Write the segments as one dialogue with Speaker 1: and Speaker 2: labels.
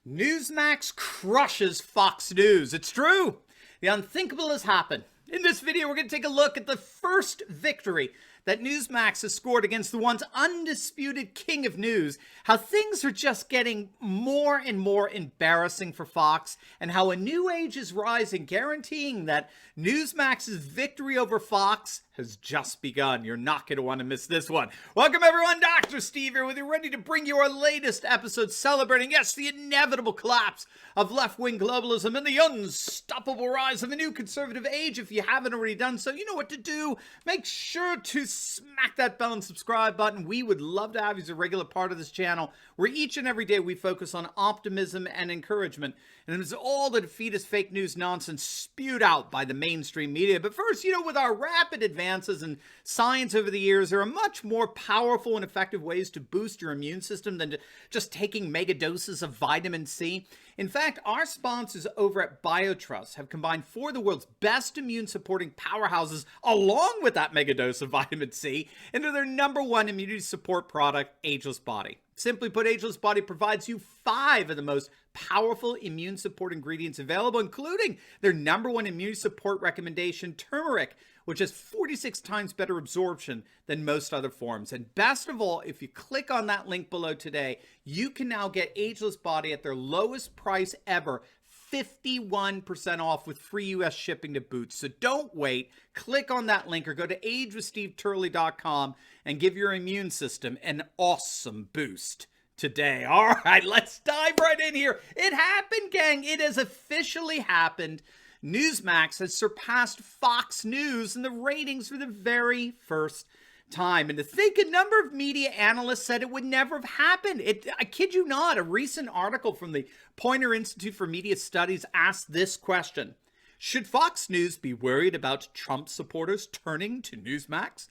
Speaker 1: Newsmax crushes Fox News. It's true. The unthinkable has happened. In this video, we're going to take a look at the first victory that Newsmax has scored against the once undisputed king of news, how things are just getting more and more embarrassing for Fox, and how a new age is rising, guaranteeing that Newsmax's victory over Fox has just begun. You're not going to want to miss this one. Welcome everyone, Dr. Steve here with you, ready to bring you our latest episode celebrating, yes, the inevitable collapse of left-wing globalism and the unstoppable rise of the new conservative age. If you haven't already done so, you know what to do. Make sure to smack that bell and subscribe button. We would love to have you as a regular part of this channel, where each and every day we focus on optimism and encouragement. And it's all the defeatist fake news nonsense spewed out by the mainstream media. But first, with our rapid advances in science over the years, there are much more powerful and effective ways to boost your immune system than just taking mega doses of vitamin C. In fact, our sponsors over at BioTrust have combined four of the world's best immune-supporting powerhouses along with that mega dose of vitamin C into their #1 immunity support product, Ageless Body. Simply put, Ageless Body provides you 5 of the most powerful immune support ingredients available, including their #1 immunity support recommendation, Turmeric, which has 46 times better absorption than most other forms. And best of all, if you click on that link below today, you can now get Ageless Body at their lowest price ever, 51% off with free US shipping to boot. So don't wait. Click on that link or go to agewithsteveturley.com and give your immune system an awesome boost today. All right, let's dive right in here. It happened, gang. It has officially happened. Newsmax has surpassed Fox News in the ratings for the very first time. And to think, a number of media analysts said it would never have happened. I kid you not, a recent article from the Poynter Institute for Media Studies asked this question: should Fox News be worried about Trump supporters turning to Newsmax?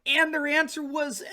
Speaker 1: And their answer was,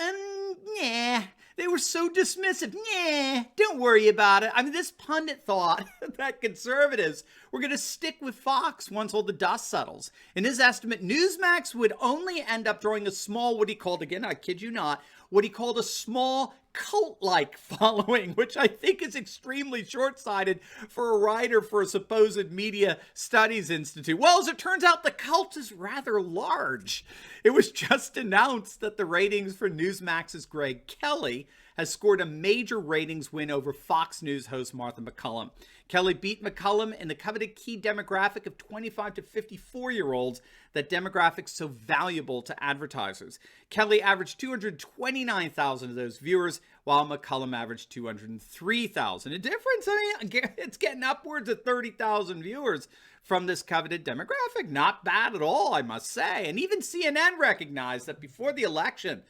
Speaker 1: nah. They were so dismissive. Nah, don't worry about it. I mean, this pundit thought that conservatives were going to stick with Fox once all the dust settles. In his estimate, Newsmax would only end up drawing a small, what he called, again, I kid you not, what he called a small cult-like following, which I think is extremely short-sighted for a writer for a supposed media studies institute. Well, as it turns out, the cult is rather large. It was just announced that the ratings for Newsmax's Greg Kelly has scored a major ratings win over Fox News host Martha McCallum. Kelly beat McCallum in the coveted key demographic of 25 to 54-year-olds, that demographic so valuable to advertisers. Kelly averaged 229,000 of those viewers, while McCallum averaged 203,000. A difference, I mean, it's getting upwards of 30,000 viewers from this coveted demographic. Not bad at all, I must say. And even CNN recognized that before the election,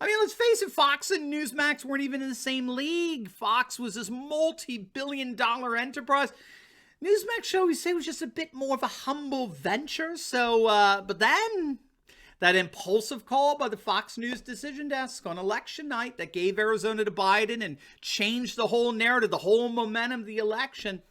Speaker 1: I mean, let's face it, Fox and Newsmax weren't even in the same league. Fox was this multi-billion-dollar enterprise. Newsmax, shall we say, was just a bit more of a humble venture. So, but then that impulsive call by the Fox News decision desk on election night that gave Arizona to Biden and changed the whole narrative, the whole momentum of the election,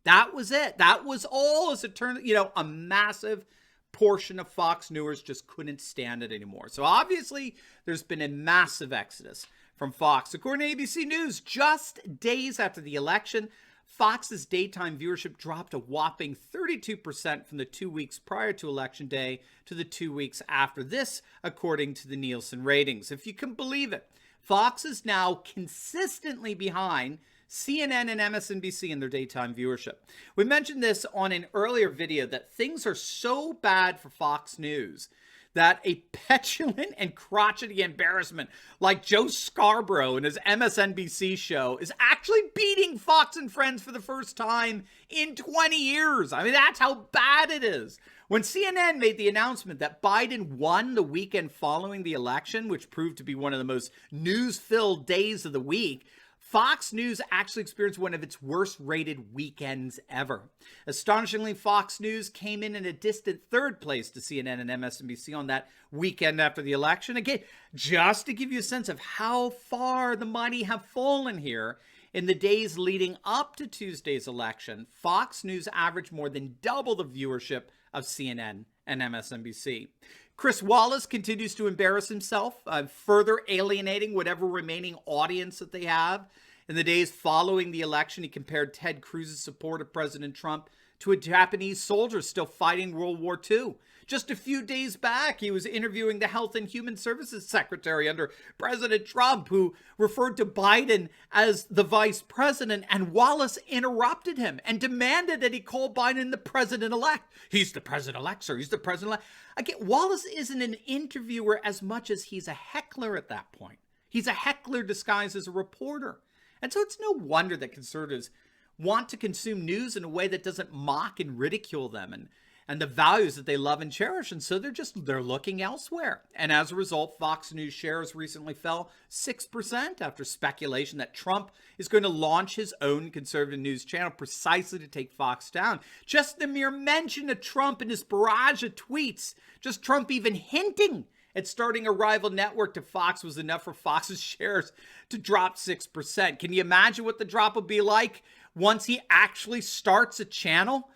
Speaker 1: that was it. That was all, as it turned, a massive portion of Fox viewers just couldn't stand it anymore. So obviously, there's been a massive exodus from Fox. According to ABC News, just days after the election, Fox's daytime viewership dropped a whopping 32% from the 2 weeks prior to Election Day to the 2 weeks after this, according to the Nielsen ratings. If you can believe it, Fox is now consistently behind CNN and MSNBC in their daytime viewership. We mentioned this on an earlier video that things are so bad for Fox News that a petulant and crotchety embarrassment like Joe Scarborough and his MSNBC show is actually beating Fox and Friends for the first time in 20 years. I mean, that's how bad it is. When CNN made the announcement that Biden won the weekend following the election, which proved to be one of the most news-filled days of the week, Fox News actually experienced one of its worst-rated weekends ever. Astonishingly, Fox News came in a distant third place to CNN and MSNBC on that weekend after the election. Again, just to give you a sense of how far the mighty have fallen here, in the days leading up to Tuesday's election, Fox News averaged more than double the viewership of CNN and MSNBC. Chris Wallace continues to embarrass himself, further alienating whatever remaining audience that they have. In the days following the election, he compared Ted Cruz's support of President Trump to a Japanese soldier still fighting World War II. Just a few days back, he was interviewing the Health and Human Services Secretary under President Trump, who referred to Biden as the vice president, and Wallace interrupted him and demanded that he call Biden the president-elect. He's the president-elect, sir. He's the president-elect. Again, Wallace isn't an interviewer as much as he's a heckler at that point. He's a heckler disguised as a reporter. And so it's no wonder that conservatives want to consume news in a way that doesn't mock and ridicule them and the values that they love and cherish. And so they're looking elsewhere. And as a result, Fox News shares recently fell 6% after speculation that Trump is going to launch his own conservative news channel precisely to take Fox down. Just the mere mention of Trump and his barrage of tweets, just Trump even hinting at starting a rival network to Fox was enough for Fox's shares to drop 6%. Can you imagine what the drop will be like once he actually starts a channel?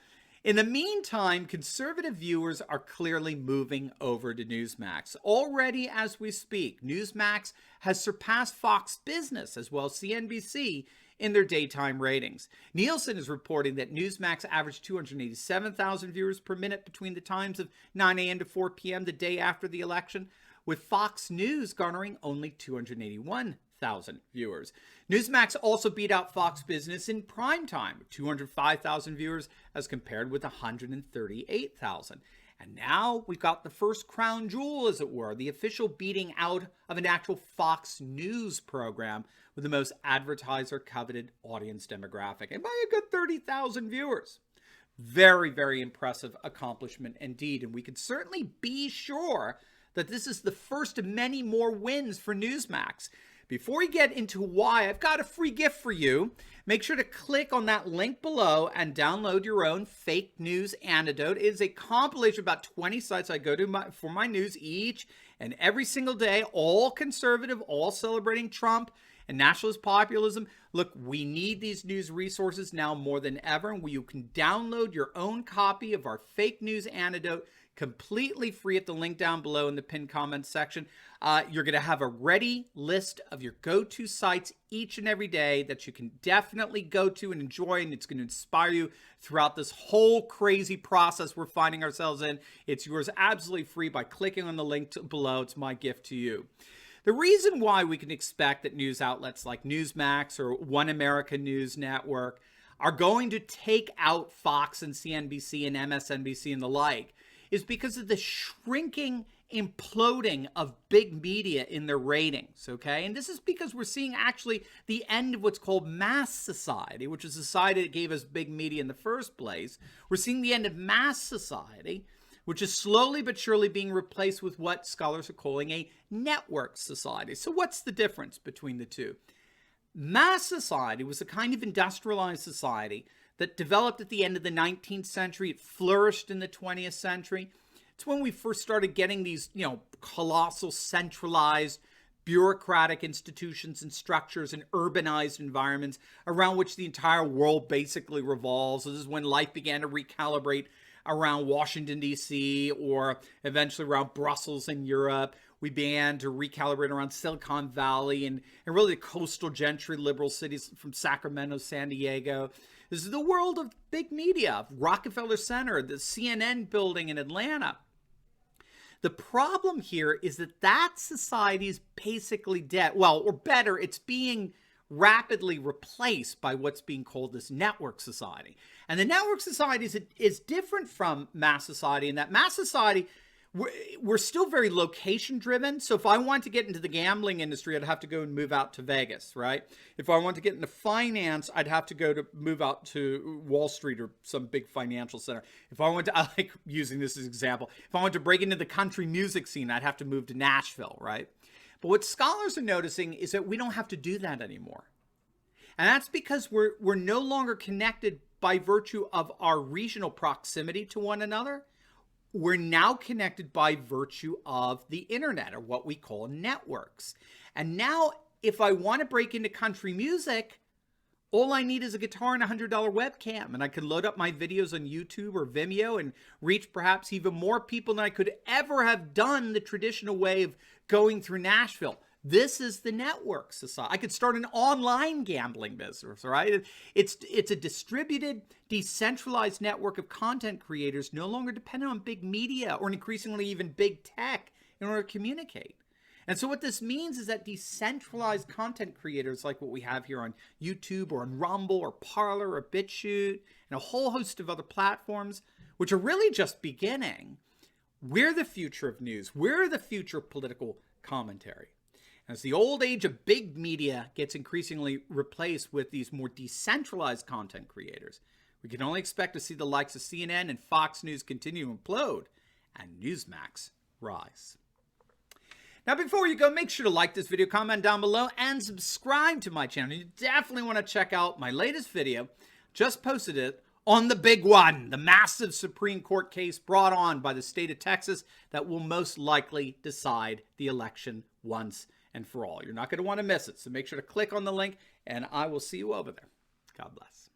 Speaker 1: In the meantime, conservative viewers are clearly moving over to Newsmax. Already as we speak, Newsmax has surpassed Fox Business as well as CNBC in their daytime ratings. Nielsen is reporting that Newsmax averaged 287,000 viewers per minute between the times of 9 a.m. to 4 p.m. the day after the election, with Fox News garnering only 281,000 viewers. Newsmax also beat out Fox Business in prime time, with 205,000 viewers as compared with 138,000. And now we've got the first crown jewel, as it were, the official beating out of an actual Fox News program with the most advertiser-coveted audience demographic, and by a good 30,000 viewers. Very, very impressive accomplishment indeed, and we can certainly be sure that this is the first of many more wins for Newsmax. Before we get into why, I've got a free gift for you. Make sure to click on that link below and download your own fake news antidote. It is a compilation of about 20 sites I go to for my news each and every single day, all conservative, all celebrating Trump and nationalist populism. Look, we need these news resources now more than ever, and you can download your own copy of our fake news antidote completely free at the link down below in the pinned comments section. You're going to have a ready list of your go-to sites each and every day that you can definitely go to and enjoy, and it's going to inspire you throughout this whole crazy process we're finding ourselves in. It's yours absolutely free by clicking on the link below. It's my gift to you. The reason why we can expect that news outlets like Newsmax or One America News Network are going to take out Fox and CNBC and MSNBC and the like is because of the shrinking, imploding of big media in their ratings, okay? And this is because we're seeing actually the end of what's called mass society, which is a society that gave us big media in the first place. We're seeing the end of mass society, which is slowly but surely being replaced with what scholars are calling a network society. So what's the difference between the two? Mass society was a kind of industrialized society that developed at the end of the 19th century. It flourished in the 20th century. It's when we first started getting these, colossal centralized bureaucratic institutions and structures and urbanized environments around which the entire world basically revolves. This is when life began to recalibrate around Washington, D.C., or eventually around Brussels in Europe. We began to recalibrate around Silicon Valley and really the coastal gentry liberal cities from Sacramento, San Diego. This is the world of big media, Rockefeller Center, the CNN building in Atlanta. The problem here is that society is basically dead. Well, or better, it's being rapidly replaced by what's being called this network society. And the network society is different from mass society in that mass society, we're still very location driven. So if I want to get into the gambling industry, I'd have to go and move out to Vegas, right? If I want to get into finance, I'd have to move out to Wall Street or some big financial center. If I want to, I like using this as an example. If I want to break into the country music scene, I'd have to move to Nashville, right? But what scholars are noticing is that we don't have to do that anymore. And that's because we're no longer connected by virtue of our regional proximity to one another. We're now connected by virtue of the internet, or what we call networks. And now, if I want to break into country music, all I need is a guitar and a $100 webcam, and I can load up my videos on YouTube or Vimeo and reach perhaps even more people than I could ever have done the traditional way of going through Nashville, This is the network society. I could start an online gambling business, right? It's a distributed, decentralized network of content creators no longer dependent on big media or increasingly even big tech in order to communicate. And so what this means is that decentralized content creators like what we have here on YouTube or on Rumble or Parler or BitChute and a whole host of other platforms, which are really just beginning, we're the future of news. We're the future of political commentary. As the old age of big media gets increasingly replaced with these more decentralized content creators, we can only expect to see the likes of CNN and Fox News continue to implode and Newsmax rise. Now, before you go, make sure to like this video, comment down below, and subscribe to my channel. You definitely want to check out my latest video. Just posted it on the big one, the massive Supreme Court case brought on by the state of Texas that will most likely decide the election once and for all. You're not going to want to miss it, so make sure to click on the link, and I will see you over there. God bless.